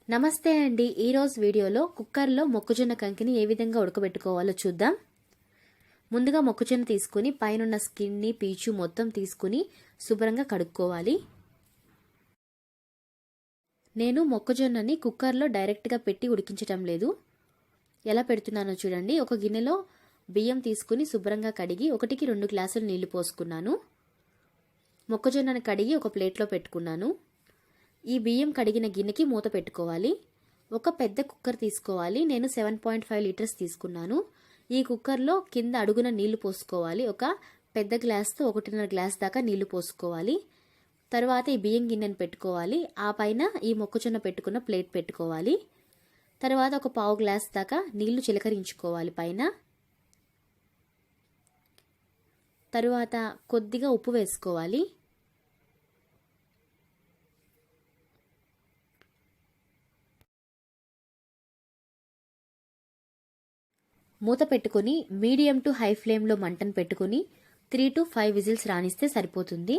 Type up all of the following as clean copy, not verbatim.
నమస్తే అండి. ఈరోజు వీడియోలో కుక్కర్లో మొక్కజొన్న కంకిని ఏ విధంగా ఉడకబెట్టుకోవాలో చూద్దాం. ముందుగా మొక్కజొన్న తీసుకుని పైనున్న స్కిన్ని పీచు మొత్తం తీసుకుని శుభ్రంగా కడుక్కోవాలి. నేను మొక్కజొన్నని కుక్కర్లో డైరెక్ట్గా పెట్టి ఉడికించటం లేదు. ఎలా పెడుతున్నానో చూడండి. ఒక గిన్నెలో బియ్యం తీసుకుని శుభ్రంగా కడిగి 1-2 గ్లాసులు నీళ్లు పోసుకున్నాను. మొక్కజొన్నని కడిగి ఒక ప్లేట్లో పెట్టుకున్నాను. ఈ బియ్యం కడిగిన గిన్నెకి మూత పెట్టుకోవాలి. ఒక పెద్ద కుక్కర్ తీసుకోవాలి. నేను 7.5 లీటర్స్ తీసుకున్నాను. ఈ కుక్కర్లో కింద అడుగున నీళ్లు పోసుకోవాలి. ఒక పెద్ద గ్లాస్తో 1.5 గ్లాస్ దాకా నీళ్లు పోసుకోవాలి. తర్వాత ఈ బియ్యం గిన్నెని పెట్టుకోవాలి. ఆ పైన ఈ మొక్కజొన్న పెట్టుకున్న ప్లేట్ పెట్టుకోవాలి. తర్వాత ఒక పావు గ్లాస్ దాకా నీళ్లు చిలకరించుకోవాలి పైన. తరువాత కొద్దిగా ఉప్పు వేసుకోవాలి. మూత పెట్టుకుని మీడియం టు హై ఫ్లేమ్లో మంటను పెట్టుకుని 3 to 5 విజిల్స్ రానిస్తే సరిపోతుంది.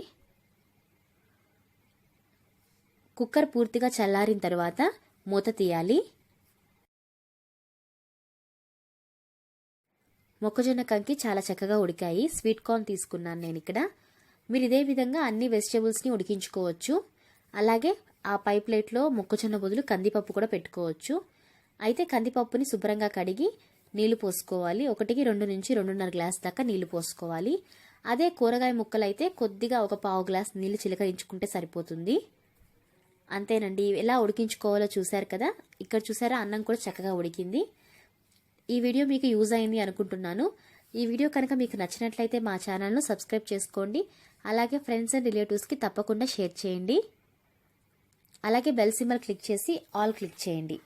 కుక్కర్ పూర్తిగా చల్లారిన తర్వాత మూత తీయాలి. మొక్కజొన్న కంకి చాలా చక్కగా ఉడికాయి. స్వీట్ కార్న్ తీసుకున్నాను నేను ఇక్కడ. మీరు ఇదే విధంగా అన్ని వెజిటేబుల్స్ని ఉడికించుకోవచ్చు. అలాగే ఆ పై ప్లేట్లో మొక్కజొన్న బదులు కందిపప్పు కూడా పెట్టుకోవచ్చు. అయితే కందిపప్పుని శుభ్రంగా కడిగి నీళ్లు పోసుకోవాలి. 1-2 నుంచి 2.5 గ్లాస్ దాకా నీళ్లు పోసుకోవాలి. అదే కూరగాయ ముక్కలు అయితే కొద్దిగా ఒక పావు గ్లాస్ నీళ్లు చిలకరించుకుంటే సరిపోతుంది. అంతేనండి. ఎలా ఉడికించుకోవాలో చూశారు కదా. ఇక్కడ చూసారా, అన్నం కూడా చక్కగా ఉడికింది. ఈ వీడియో మీకు యూజ్ అయింది అనుకుంటున్నాను. ఈ వీడియో కనుక మీకు నచ్చినట్లయితే మా ఛానల్ను సబ్స్క్రైబ్ చేసుకోండి. అలాగే ఫ్రెండ్స్ అండ్ రిలేటివ్స్కి తప్పకుండా షేర్ చేయండి. అలాగే బెల్ సింబల్ క్లిక్ చేసి ఆల్ క్లిక్ చేయండి.